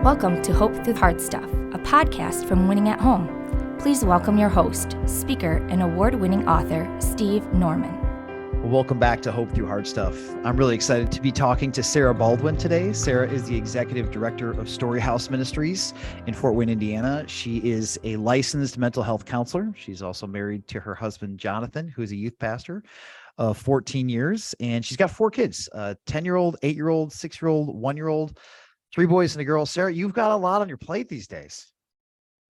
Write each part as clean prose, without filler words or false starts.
Welcome to Hope Through Hard Stuff, a podcast from Winning at Home. Please welcome your host, speaker, and award-winning author, Steve Norman. Welcome back to Hope Through Hard Stuff. I'm really excited to be talking to Sara Baldwin today. Sara is the executive director of Storyhouse Ministries in Fort Wayne, Indiana. She is a licensed mental health counselor. She's also married to her husband, Jonathan, who is a youth pastor of 14 years. And she's got 4 kids, a 10-year-old, 8-year-old, 6-year-old, 1-year-old, 3 boys and a girl. Sara, you've got a lot on your plate these days.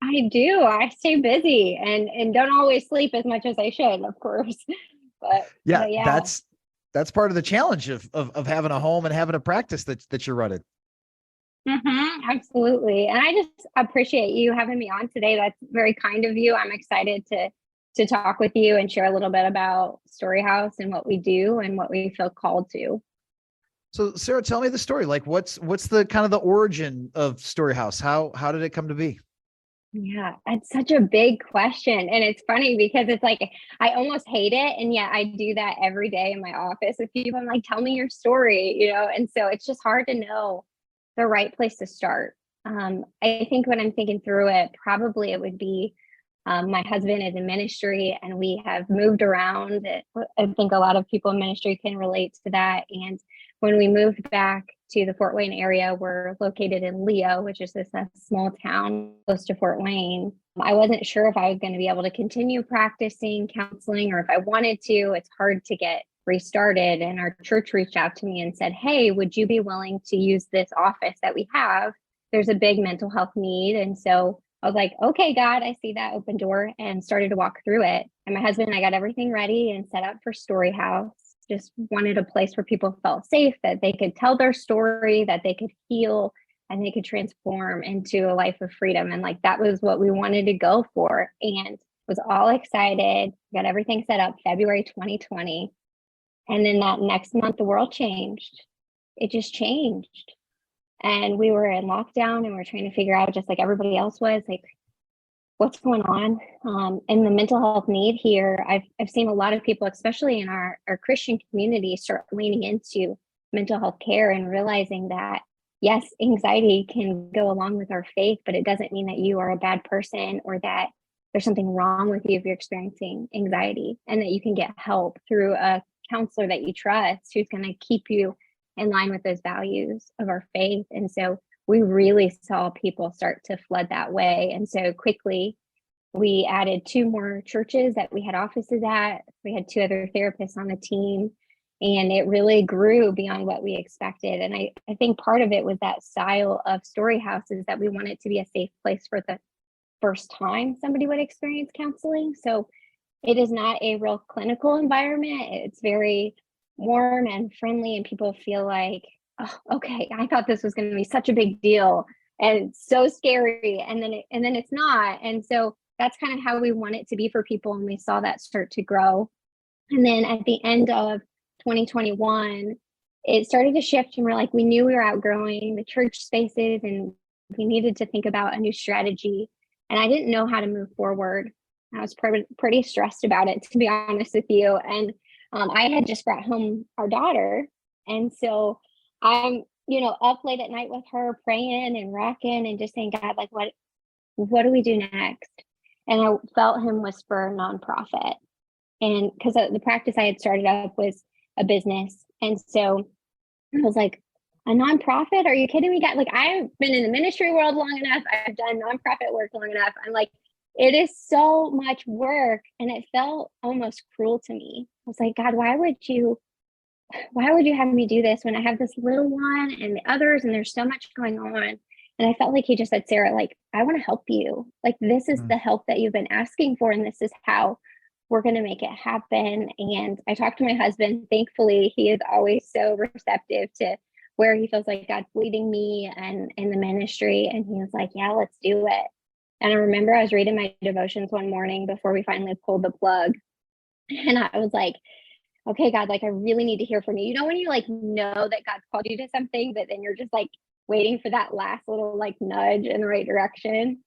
I do. I stay busy and don't always sleep as much as I should, of course. But Yeah, yeah. that's part of the challenge of having a home and having a practice that you're running. Absolutely. And I just appreciate you having me on today. That's very kind of you. I'm excited to talk with you and share a little bit about Storyhouse and what we do and what we feel called to. So Sara, tell me the story. Like what's the kind of the origin of Storyhouse? How did it come to be? Yeah, it's such a big question. And it's funny because it's like, I almost hate it. And yet I do that every day in my office with people. I'm like, tell me your story, And so it's just hard to know the right place to start. I think when I'm thinking through it, probably it would be my husband is in ministry and we have moved around. I think a lot of people in ministry can relate to that. And when we moved back to the Fort Wayne area, we're located in Leo, which is this small town close to Fort Wayne. I wasn't sure if I was going to be able to continue practicing counseling or if I wanted to. It's hard to get restarted. And our church reached out to me and said, hey, would you be willing to use this office that we have? There's a big mental health need. And so I was like, okay, God, I see that open door, and started to walk through it. And my husband and I got everything ready and set up for Storyhouse. Just wanted a place where people felt safe, that they could tell their story, that they could heal, and they could transform into a life of freedom. And like, that was what we wanted to go for, and was all excited, got everything set up February 2020. And then that next month, the world changed. It just changed. And we were in lockdown and we were trying to figure out, just like everybody else was, like, what's going on. And the mental health need here, I've seen a lot of people, especially in our Christian community, start leaning into mental health care and realizing that, yes, anxiety can go along with our faith, but it doesn't mean that you are a bad person or that there's something wrong with you if you're experiencing anxiety, and that you can get help through a counselor that you trust who's going to keep you in line with those values of our faith. And so we really saw people start to flood that way. And so quickly, we added 2 more churches that we had offices at. We had 2 other therapists on the team, and it really grew beyond what we expected. And I think part of it was that style of Storyhouse is that we want it to be a safe place for the first time somebody would experience counseling. So it is not a real clinical environment. It's very warm and friendly, and people feel like, oh, okay, I thought this was going to be such a big deal and so scary, and then it's not. And so that's kind of how we want it to be for people, and we saw that start to grow. And then at the end of 2021, it started to shift, and we're like, we knew we were outgrowing the church spaces and we needed to think about a new strategy. And I didn't know how to move forward. I was pretty stressed about it, to be honest with you. And I had just brought home our daughter, and so I'm, up late at night with her, praying and rocking and just saying, God, like, what do we do next? And I felt him whisper nonprofit. And because the practice I had started up was a business. And so I was like, a nonprofit? Are you kidding me, God? Like, I've been in the ministry world long enough. I've done nonprofit work long enough. I'm like, it is so much work. And it felt almost cruel to me. I was like, God, why would you have me do this when I have this little one and the others, and there's so much going on? And I felt like he just said, Sara, like, I want to help you. Like, this is the help that you've been asking for, and this is how we're going to make it happen. And I talked to my husband. Thankfully, he is always so receptive to where he feels like God's leading me and in the ministry. And he was like, yeah, let's do it. And I remember I was reading my devotions one morning before we finally pulled the plug. And I was like, okay, God, like, I really need to hear from you. When you like know that God's called you to something, but then you're just like waiting for that last little like nudge in the right direction.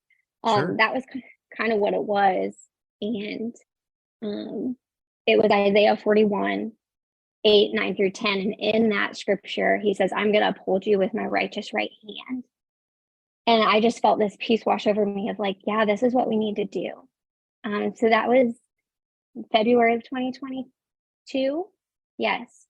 Sure. That was kind of what it was. And it was Isaiah 41, 8, 9 through 10. And in that scripture, he says, I'm going to uphold you with my righteous right hand. And I just felt this peace wash over me of like, yeah, this is what we need to do. So that was February of 2022. Yes.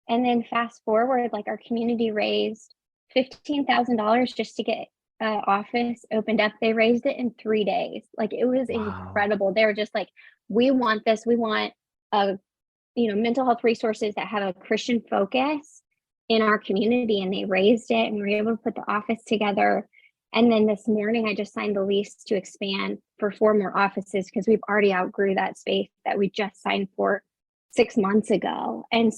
And then fast forward, like our community raised $15,000 just to get office opened up. They raised it in 3 days. Like it was Wow. incredible. They were just like, we want this. We want mental health resources that have a Christian focus in our community. And they raised it and we were able to put the office together. And then this morning, I just signed the lease to expand for 4 more offices because we've already outgrew that space that we just signed for 6 months ago. And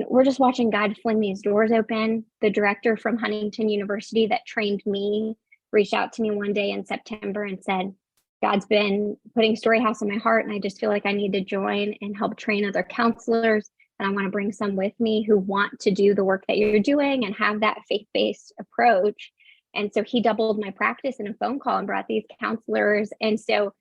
we're just watching God fling these doors open. The director from Huntington University that trained me reached out to me one day in September and said, God's been putting Story House in my heart, and I just feel like I need to join and help train other counselors. And I want to bring some with me who want to do the work that you're doing and have that faith-based approach. And so he doubled my practice in a phone call and brought these counselors. And so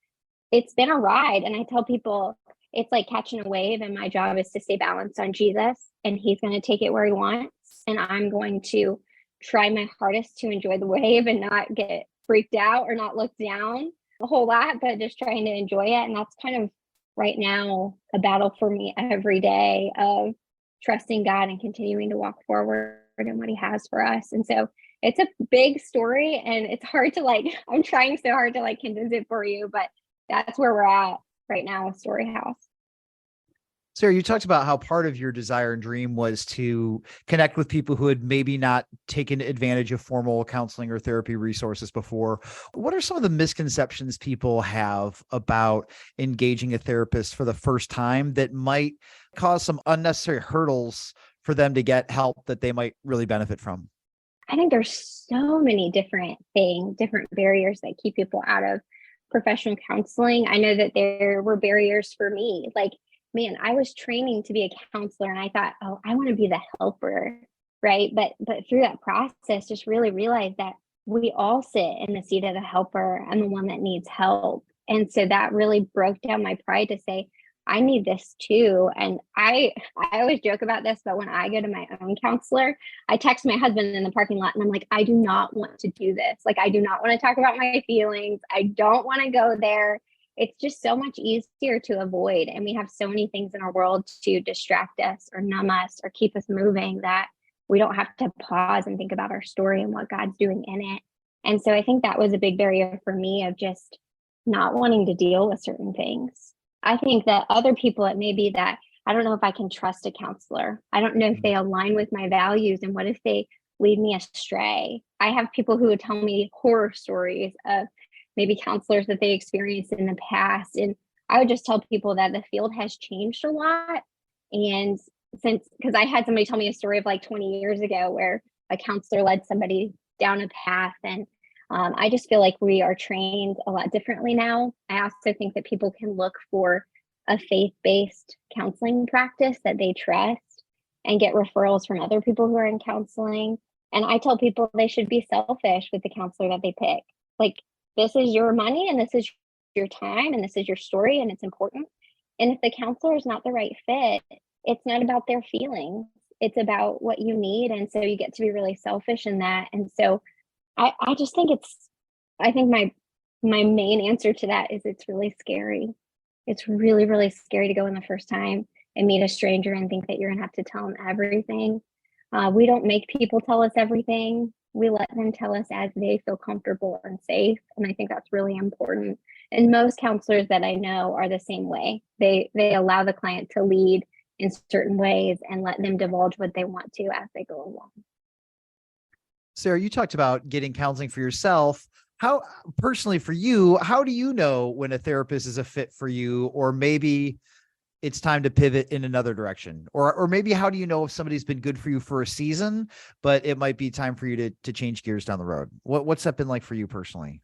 it's been a ride. And I tell people it's like catching a wave, and my job is to stay balanced on Jesus, and he's going to take it where he wants. And I'm going to try my hardest to enjoy the wave and not get freaked out or not look down a whole lot, but just trying to enjoy it. And that's kind of right now a battle for me every day of trusting God and continuing to walk forward in what he has for us. And so it's a big story, and it's hard to I'm trying so hard to condense it for you, but that's where we're at right now with Story House. Sara, you talked about how part of your desire and dream was to connect with people who had maybe not taken advantage of formal counseling or therapy resources before. What are some of the misconceptions people have about engaging a therapist for the first time that might cause some unnecessary hurdles for them to get help that they might really benefit from? I think there's so many different things, different barriers that keep people out of professional counseling. I know that there were barriers for me. Man, I was training to be a counselor and I thought, oh, I want to be the helper, right? But through that process, just really realized that we all sit in the seat of the helper and the one that needs help. And so that really broke down my pride to say, I need this too. And I always joke about this, but when I go to my own counselor, I text my husband in the parking lot and I'm like, I do not want to do this. I do not want to talk about my feelings. I don't want to go there. It's just so much easier to avoid. And we have so many things in our world to distract us or numb us or keep us moving that we don't have to pause and think about our story and what God's doing in it. And so I think that was a big barrier for me of just not wanting to deal with certain things. I think that other people, it may be that I don't know if I can trust a counselor. I don't know if they align with my values, and what if they lead me astray? I have people who would tell me horror stories of maybe counselors that they experienced in the past. And I would just tell people that the field has changed a lot. And because I had somebody tell me a story of 20 years ago where a counselor led somebody down a path. And I just feel like we are trained a lot differently now. I also think that people can look for a faith-based counseling practice that they trust and get referrals from other people who are in counseling. And I tell people they should be selfish with the counselor that they pick. This is your money and this is your time and this is your story and it's important. And if the counselor is not the right fit, it's not about their feelings. It's about what you need. And so you get to be really selfish in that. And so I just think I think my main answer to that is it's really scary. It's really, really scary to go in the first time and meet a stranger and think that you're gonna have to tell them everything. We don't make people tell us everything. We let them tell us as they feel comfortable and safe. And I think that's really important. And most counselors that I know are the same way. They allow the client to lead in certain ways and let them divulge what they want to as they go along. Sara, you talked about getting counseling for yourself. How personally for you, how do you know when a therapist is a fit for you, or maybe it's time to pivot in another direction? Or maybe how do you know if somebody's been good for you for a season, but it might be time for you to change gears down the road? What's that been like for you personally?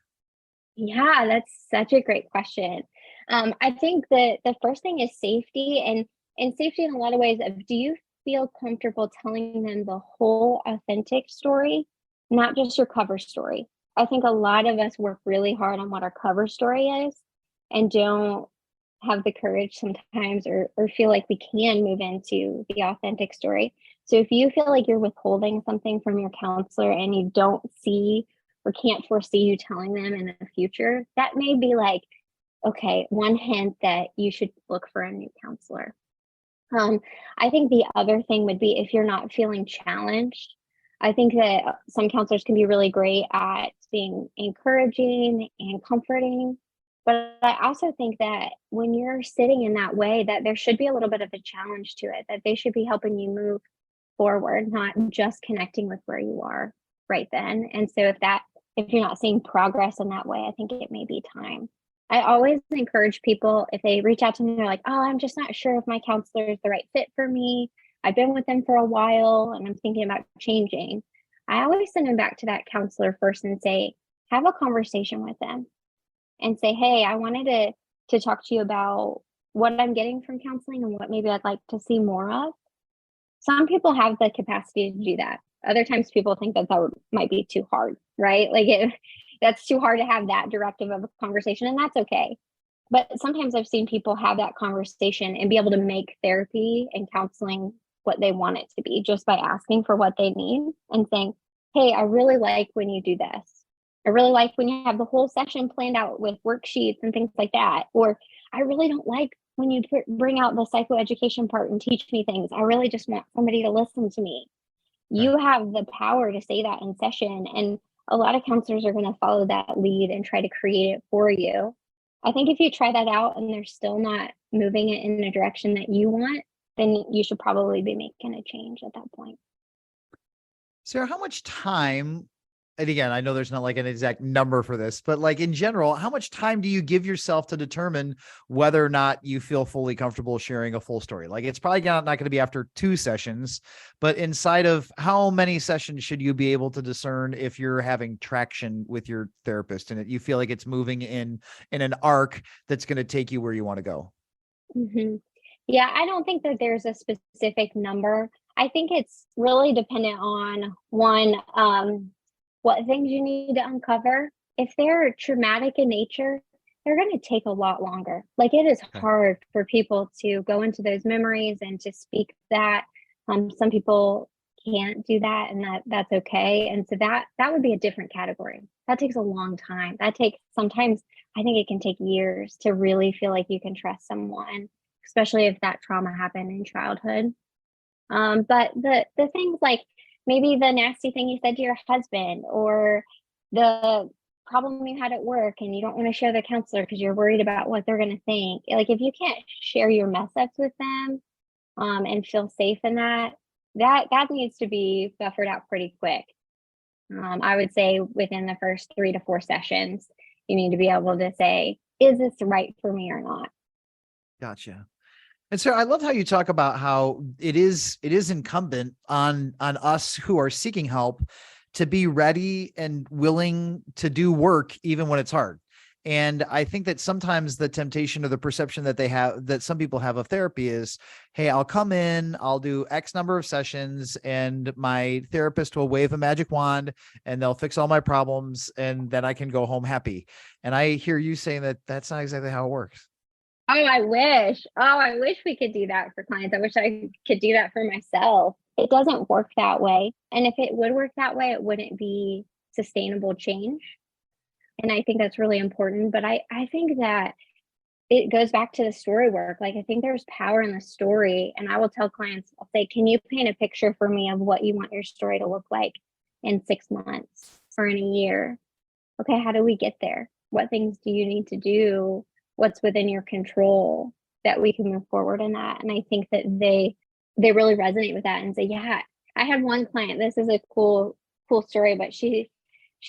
Yeah, that's such a great question. I think that the first thing is safety, and safety in a lot of ways of, do you feel comfortable telling them the whole authentic story, not just your cover story? I think a lot of us work really hard on what our cover story is and don't have the courage sometimes or feel like we can move into the authentic story. So if you feel like you're withholding something from your counselor and you don't see or can't foresee you telling them in the future, that may be like, okay, one hint that you should look for a new counselor. I think the other thing would be if you're not feeling challenged. I think that some counselors can be really great at being encouraging and comforting. But I also think that when you're sitting in that way, that there should be a little bit of a challenge to it, that they should be helping you move forward, not just connecting with where you are right then. And so if you're not seeing progress in that way, I think it may be time. I always encourage people, if they reach out to me, they're like, oh, I'm just not sure if my counselor is the right fit for me. I've been with them for a while and I'm thinking about changing. I always send them back to that counselor first and say, have a conversation with them and say, hey, I wanted to talk to you about what I'm getting from counseling and what maybe I'd like to see more of. Some people have the capacity to do that. Other times people think that might be too hard, right? That's too hard to have that directive of a conversation, and that's okay. But sometimes I've seen people have that conversation and be able to make therapy and counseling what they want it to be just by asking for what they need and saying, hey, I really like when you do this. I really like when you have the whole session planned out with worksheets and things like that. Or I really don't like when you bring out the psychoeducation part and teach me things. I really just want somebody to listen to me. You have the power to say that in session. And a lot of counselors are going to follow that lead and try to create it for you. I think if you try that out and they're still not moving it in the direction that you want, then you should probably be making a change at that point. Sarah, how much time, and again, I know there's not like an exact number for this, but like in general, how much time do you give yourself to determine whether or not you feel fully comfortable sharing a full story? Like it's probably not going to be after 2 sessions, but inside of how many sessions should you be able to discern if you're having traction with your therapist and you feel like it's moving in an arc that's going to take you where you want to go? Mm-hmm. Yeah, I don't think that there's a specific number. I think it's really dependent on one, what things you need to uncover. If they're traumatic in nature, they're going to take a lot longer. Like it is hard for people to go into those memories and to speak that. Some people can't do that, and that's okay. And so that would be a different category. That takes a long time. Sometimes I think it can take years to really feel like you can trust someone, especially if that trauma happened in childhood. But the things like maybe the nasty thing you said to your husband or the problem you had at work and you don't want to share the counselor because you're worried about what they're going to think. Like if you can't share your mess ups with them and feel safe in that needs to be buffered out pretty quick. I would say within the first 3 to 4 sessions, you need to be able to say, is this right for me or not? Gotcha. And so I love how you talk about how it is incumbent on us who are seeking help to be ready and willing to do work even when it's hard. And I think that sometimes the temptation or the perception that some people have of therapy is, hey, I'll come in, I'll do X number of sessions and my therapist will wave a magic wand and they'll fix all my problems and then I can go home happy. And I hear you saying that that's not exactly how it works. Oh, I wish. Oh, I wish we could do that for clients. I wish I could do that for myself. It doesn't work that way. And if it would work that way, it wouldn't be sustainable change. And I think that's really important. But I think that it goes back to the story work. Like I think there's power in the story. And I will tell clients, I'll say, can you paint a picture for me of what you want your story to look like in 6 months or in a year? Okay, how do we get there? What things do you need to do? What's within your control that we can move forward in that? And I think that they really resonate with that and say, yeah, I had one client, this is a cool story, but she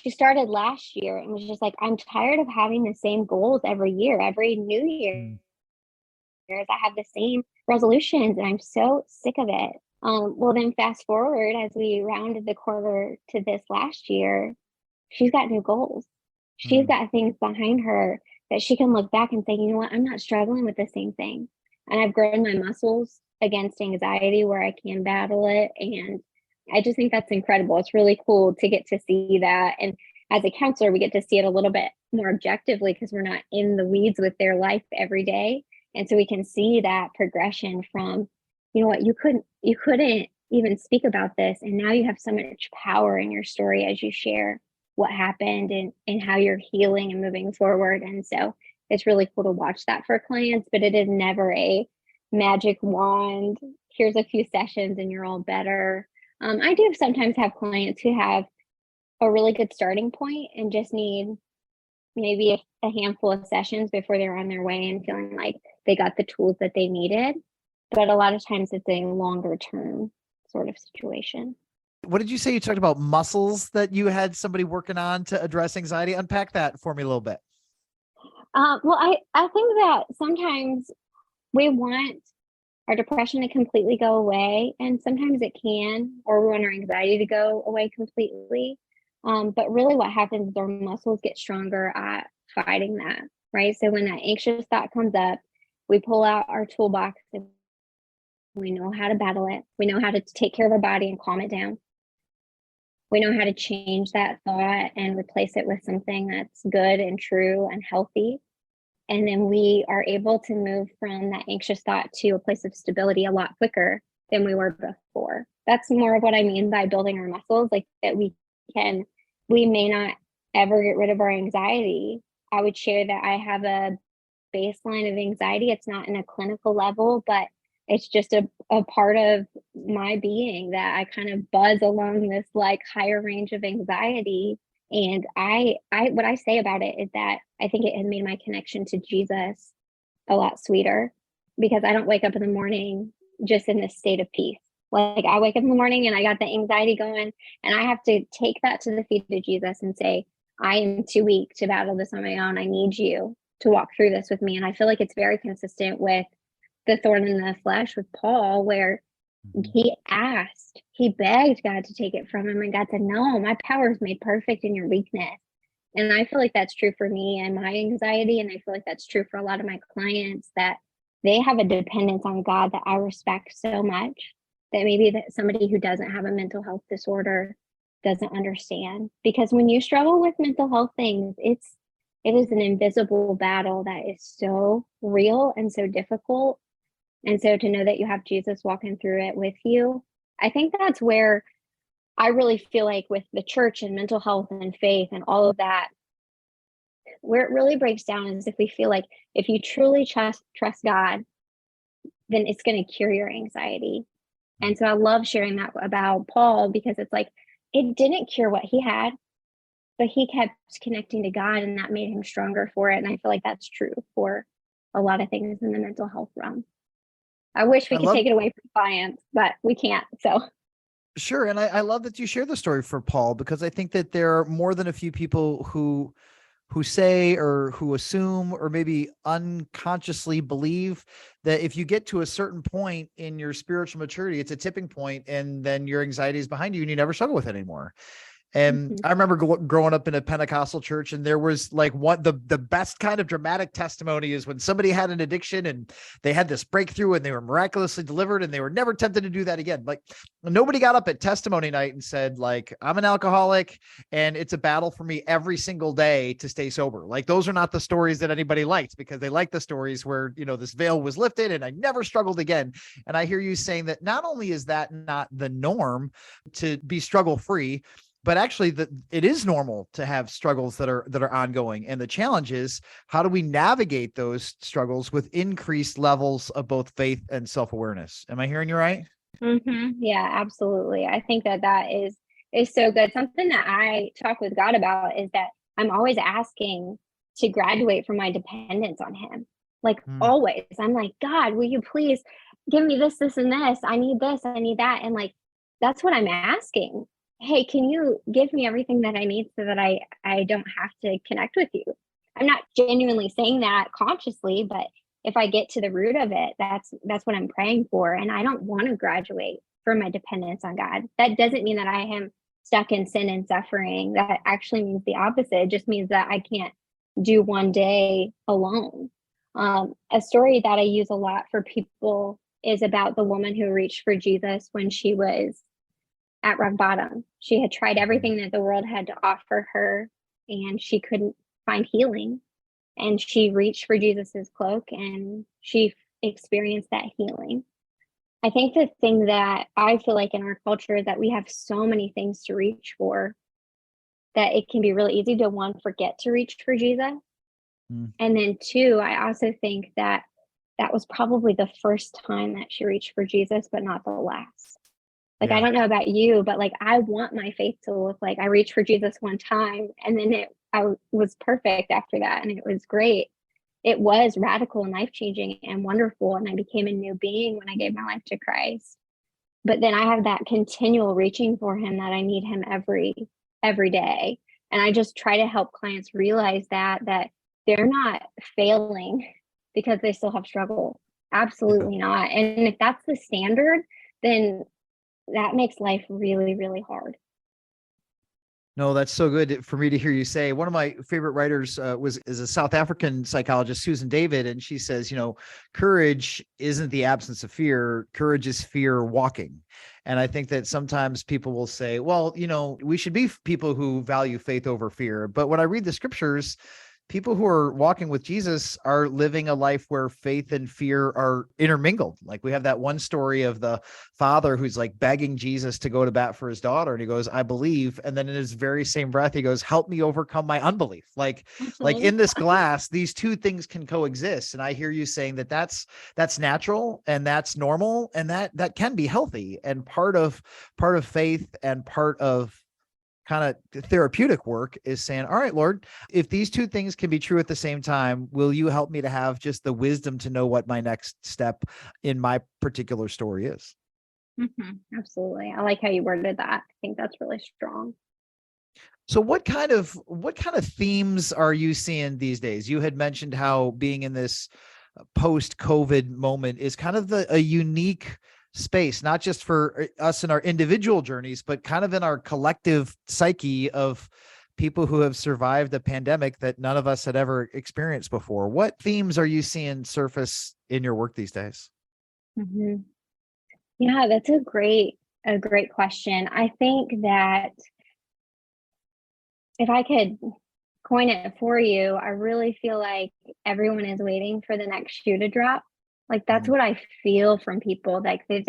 started last year and was just like, I'm tired of having the same goals every year, every new year. I have the same resolutions and I'm so sick of it. Well, then fast forward as we rounded the corner to this last year, she's got new goals. She's got things behind her that she can look back and say, you know what, I'm not struggling with the same thing. And I've grown my muscles against anxiety where I can battle it. And I just think that's incredible. It's really cool to get to see that. And as a counselor, we get to see it a little bit more objectively because we're not in the weeds with their life every day. And so we can see that progression from, you know what, you couldn't even speak about this. And now you have so much power in your story as you share. what happened and how you're healing and moving forward. And so it's really cool to watch that for clients, but it is never a magic wand. Here's a few sessions and you're all better. I do sometimes have clients who have a really good starting point and just need maybe a handful of sessions before they're on their way and feeling like they got the tools that they needed. But a lot of times it's a longer term sort of situation. What did you say? You talked about muscles that you had somebody working on to address anxiety. Unpack that for me a little bit. Well, I think that sometimes we want our depression to completely go away, and sometimes it can, or we want our anxiety to go away completely. But really what happens is our muscles get stronger at fighting that, right? So when that anxious thought comes up, we pull out our toolbox and we know how to battle it. We know how to take care of our body and calm it down. We know how to change that thought and replace it with something that's good and true and healthy. And then we are able to move from that anxious thought to a place of stability a lot quicker than we were before. That's more of what I mean by building our muscles, like that we may not ever get rid of our anxiety. I would share that I have a baseline of anxiety. It's not in a clinical level, but it's just a part of my being that I kind of buzz along this like higher range of anxiety. And I what I say about it is that I think it has made my connection to Jesus a lot sweeter, because I don't wake up in the morning just in this state of peace. Like I wake up in the morning and I got the anxiety going, and I have to take that to the feet of Jesus and say, I am too weak to battle this on my own. I need you to walk through this with me. And I feel like it's very consistent with the thorn in the flesh with Paul, where he begged God to take it from him, and God said, no, my power is made perfect in your weakness. And I feel like that's true for me and my anxiety. And I feel like that's true for a lot of my clients, that they have a dependence on God that I respect so much, that maybe that somebody who doesn't have a mental health disorder doesn't understand. Because when you struggle with mental health things, it is an invisible battle that is so real and so difficult. And so to know that you have Jesus walking through it with you, I think that's where I really feel like with the church and mental health and faith and all of that, where it really breaks down is if we feel like if you truly trust God, then it's going to cure your anxiety. And so I love sharing that about Paul, because it's like, it didn't cure what he had, but he kept connecting to God, and that made him stronger for it. And I feel like that's true for a lot of things in the mental health realm. I wish we could take it away from clients, but we can't. So sure. And I love that you share the story for Paul, because I think that there are more than a few people who say, or who assume, or maybe unconsciously believe that if you get to a certain point in your spiritual maturity, it's a tipping point, and then your anxiety is behind you and you never struggle with it anymore. And I remember growing up in a Pentecostal church, and there was like the best kind of dramatic testimony is when somebody had an addiction and they had this breakthrough and they were miraculously delivered and they were never tempted to do that again. Like nobody got up at testimony night and said, like, I'm an alcoholic and it's a battle for me every single day to stay sober. Like those are not the stories that anybody liked, because they liked the stories where, this veil was lifted and I never struggled again. And I hear you saying that not only is that not the norm to be struggle free, but actually that it is normal to have struggles that are ongoing. And the challenge is, how do we navigate those struggles with increased levels of both faith and self-awareness? Am I hearing you right? Yeah, absolutely. I think that is so good. Something that I talk with God about is that I'm always asking to graduate from my dependence on him. Like always, I'm like, God, will you please give me this, this, and this? I need this, I need that. And like, that's what I'm asking. Hey, can you give me everything that I need so that I don't have to connect with you? I'm not genuinely saying that consciously, but if I get to the root of it, that's what I'm praying for. And I don't want to graduate from my dependence on God. That doesn't mean that I am stuck in sin and suffering. That actually means the opposite. It just means that I can't do one day alone. A story that I use a lot for people is about the woman who reached for Jesus when she was at rock bottom. She had tried everything that the world had to offer her, and she couldn't find healing. And she reached for Jesus's cloak, and she experienced that healing. I think the thing that I feel like in our culture is that we have so many things to reach for, that it can be really easy to, one, forget to reach for Jesus. And then two, I also think that that was probably the first time that she reached for Jesus, but not the last. Like, I don't know about you, but like, I want my faith to look like I reached for Jesus one time and then I was perfect after that. And it was great. It was radical and life-changing and wonderful. And I became a new being when I gave my life to Christ. But then I have that continual reaching for him, that I need him every day. And I just try to help clients realize that they're not failing because they still have struggle. Absolutely not. And if that's the standard, then that makes life really, really hard. No, that's so good for me to hear you say. One of my favorite writers is a South African psychologist, Susan David, and she says, courage isn't the absence of fear. Courage is fear walking. And I think that sometimes people will say, well, we should be people who value faith over fear. But when I read the scriptures, people who are walking with Jesus are living a life where faith and fear are intermingled. Like, we have that one story of the father who's like begging Jesus to go to bat for his daughter. And he goes, I believe. And then in his very same breath, he goes, help me overcome my unbelief. Like in this glass, these two things can coexist. And I hear you saying that that's natural and that's normal. And that can be healthy. And part of faith and part of kind of therapeutic work is saying, all right, Lord, if these two things can be true at the same time, will you help me to have just the wisdom to know what my next step in my particular story is? Absolutely. I like how you worded that. I think that's really strong. So what kind of themes are you seeing these days? You had mentioned how being in this post-COVID moment is kind of a unique space, not just for us in our individual journeys, but kind of in our collective psyche of people who have survived a pandemic that none of us had ever experienced before. What themes are you seeing surface in your work these days? Yeah, that's a great question. I think that if I could coin it for you, I really feel like everyone is waiting for the next shoe to drop. Like, that's what I feel from people. Like, they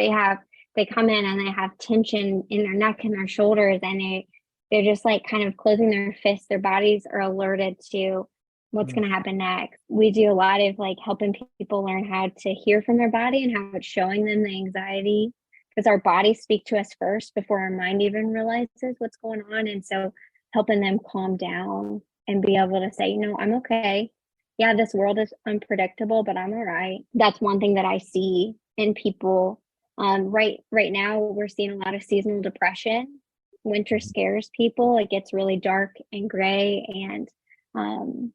come in and they have tension in their neck and their shoulders, and they're just like kind of closing their fists. Their bodies are alerted to what's going to happen next. We do a lot of like helping people learn how to hear from their body and how it's showing them the anxiety, because our bodies speak to us first before our mind even realizes what's going on. And so helping them calm down and be able to say, I'm okay. Yeah, this world is unpredictable, but I'm all right. That's one thing that I see in people. Right now, we're seeing a lot of seasonal depression. Winter scares people. It gets really dark and gray, and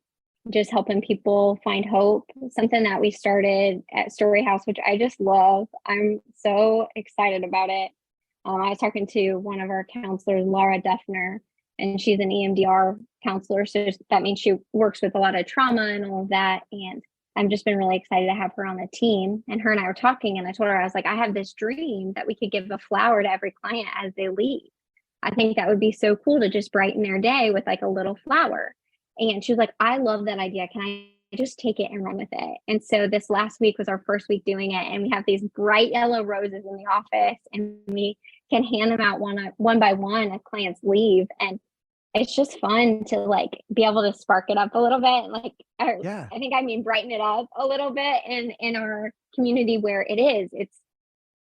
just helping people find hope. Something that we started at Story House, which I just love. I'm so excited about it. I was talking to one of our counselors, Laura Duffner, and she's an EMDR counselor. So that means she works with a lot of trauma and all of that. And I've just been really excited to have her on the team. And her and I were talking, and I told her, I was like, I have this dream that we could give a flower to every client as they leave. I think that would be so cool to just brighten their day with like a little flower. And she was like, I love that idea. Can I just take it and run with it? And so this last week was our first week doing it. And we have these bright yellow roses in the office, and we can hand them out one by one as clients leave. And it's just fun to like be able to spark it up a little bit. Like, I think brighten it up a little bit in our community where it's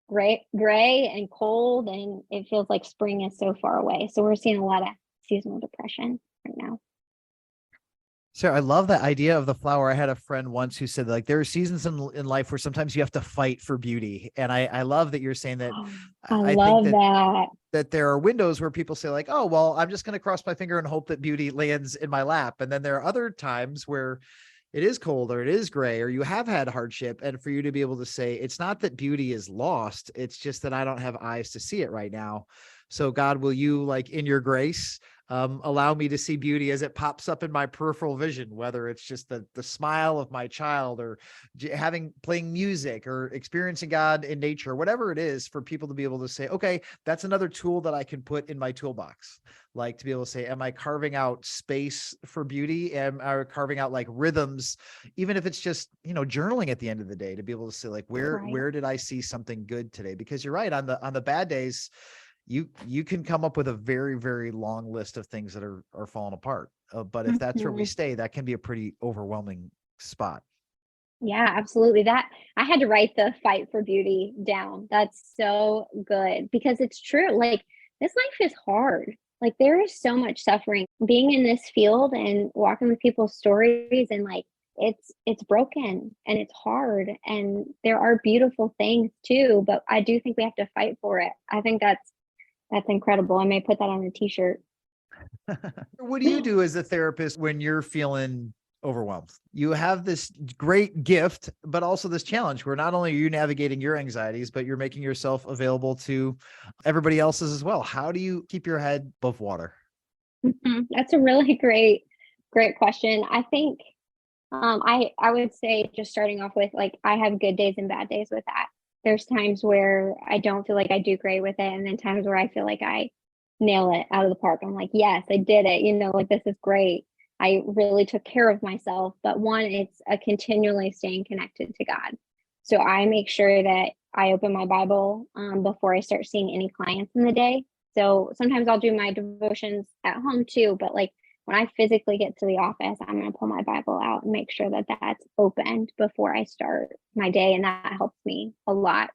gray and cold, and it feels like spring is so far away. So we're seeing a lot of seasonal depression right now. So I love that idea of the flower. I had a friend once who said, like, there are seasons in life where sometimes you have to fight for beauty. And I love that you're saying that. I love think that there are windows where people say like, oh, well, I'm just going to cross my finger and hope that beauty lands in my lap. And then there are other times where it is cold or it is gray or you have had hardship. And for you to be able to say, it's not that beauty is lost. It's just that I don't have eyes to see it right now. So God, will you, like, in your grace, allow me to see beauty as it pops up in my peripheral vision, whether it's just the smile of my child or playing music or experiencing God in nature, whatever it is, for people to be able to say, okay, that's another tool that I can put in my toolbox. Like, to be able to say, am I carving out space for beauty? Am I carving out like rhythms, even if it's just, journaling at the end of the day, to be able to say like, where did I see something good today? Because you're right, on the bad days, you can come up with a very, very long list of things that are falling apart. But if that's where we stay, that can be a pretty overwhelming spot. Yeah, absolutely. That I had to write the fight for beauty down. That's so good because it's true. Like this life is hard. Like there is so much suffering. Being in this field and walking with people's stories and like it's broken and it's hard and there are beautiful things too, but I do think we have to fight for it. I think that's incredible. I may put that on a t-shirt. What do you do as a therapist when you're feeling overwhelmed? You have this great gift, but also this challenge where not only are you navigating your anxieties, but you're making yourself available to everybody else's as well. How do you keep your head above water? That's a really great question. I think I would say just starting off with like I have good days and bad days with that. There's times where I don't feel like I do great with it, and then times where I feel like I nail it out of the park. I'm like, yes, I did it. Like this is great. I really took care of myself. But one, it's a continually staying connected to God. So I make sure that I open my Bible before I start seeing any clients in the day. So sometimes I'll do my devotions at home too, but like when I physically get to the office, I'm going to pull my Bible out and make sure that that's opened before I start my day. And that helps me a lot.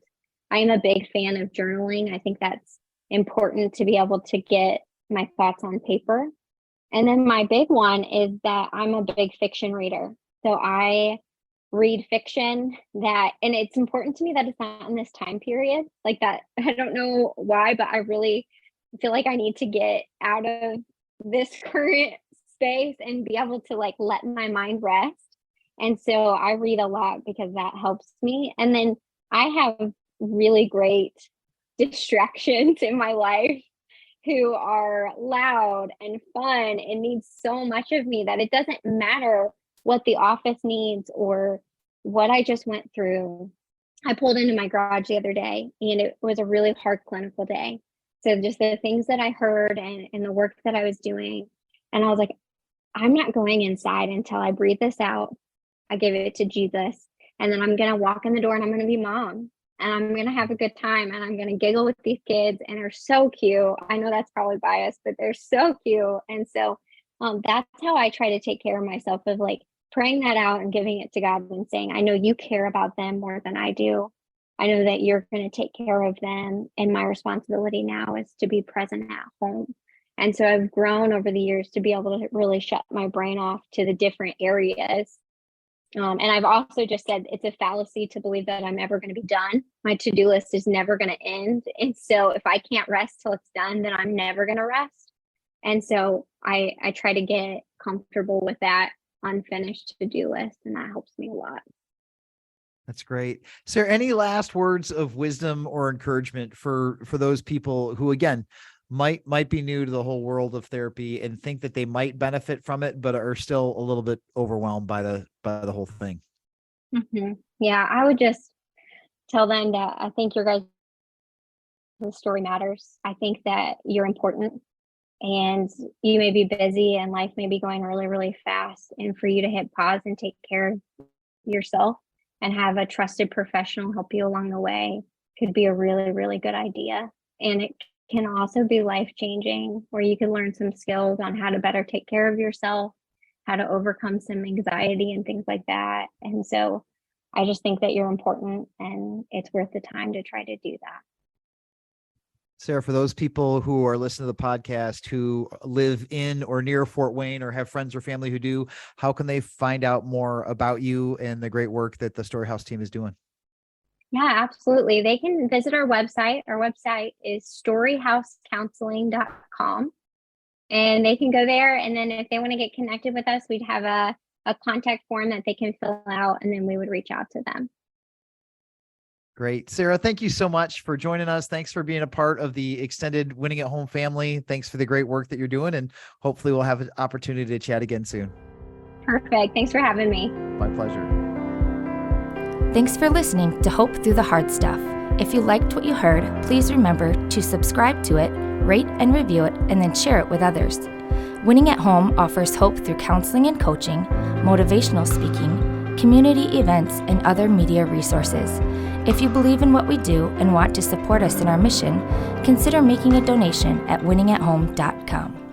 I am a big fan of journaling. I think that's important to be able to get my thoughts on paper. And then my big one is that I'm a big fiction reader. So I read fiction and it's important to me that it's not in this time period like that. I don't know why, but I really feel like I need to get out of this current space and be able to like let my mind rest. And so I read a lot because that helps me. And then I have really great distractions in my life who are loud and fun and need so much of me that it doesn't matter what the office needs or what I just went through. I pulled into my garage the other day and it was a really hard clinical day. So just the things that I heard and the work that I was doing. And I was like, I'm not going inside until I breathe this out. I give it to Jesus. And then I'm going to walk in the door and I'm going to be mom. And I'm going to have a good time. And I'm going to giggle with these kids. And they're so cute. I know that's probably biased, but they're so cute. And so that's how I try to take care of myself, of like praying that out and giving it to God and saying, I know you care about them more than I do. I know that you're going to take care of them. And my responsibility now is to be present at home. And so I've grown over the years to be able to really shut my brain off to the different areas. And I've also just said it's a fallacy to believe that I'm ever going to be done. My to-do list is never going to end. And so if I can't rest till it's done, then I'm never going to rest. And so I try to get comfortable with that unfinished to-do list, and that helps me a lot. That's great. Sara, any last words of wisdom or encouragement for those people who, again, might be new to the whole world of therapy and think that they might benefit from it, but are still a little bit overwhelmed by the whole thing? Yeah, I would just tell them that I think your guys' story matters. I think that you're important and you may be busy and life may be going really, really fast. And for you to hit pause and take care of yourself and have a trusted professional help you along the way could be a really, really good idea. And it can also be life-changing, where you can learn some skills on how to better take care of yourself, how to overcome some anxiety and things like that. And so I just think that you're important and it's worth the time to try to do that. Sara, for those people who are listening to the podcast who live in or near Fort Wayne or have friends or family who do, how can they find out more about you and the great work that the Storyhouse team is doing? Yeah, absolutely. They can visit our website. Our website is storyhousecounseling.com. And they can go there. And then if they want to get connected with us, we'd have a contact form that they can fill out, and then we would reach out to them. Great. Sara, thank you so much for joining us. Thanks for being a part of the extended Winning at Home family. Thanks for the great work that you're doing. And hopefully we'll have an opportunity to chat again soon. Perfect. Thanks for having me. My pleasure. Thanks for listening to Hope Through the Hard Stuff. If you liked what you heard, please remember to subscribe to it, rate and review it, and then share it with others. Winning at Home offers hope through counseling and coaching, motivational speaking, community events, and other media resources. If you believe in what we do and want to support us in our mission, consider making a donation at winningathome.com.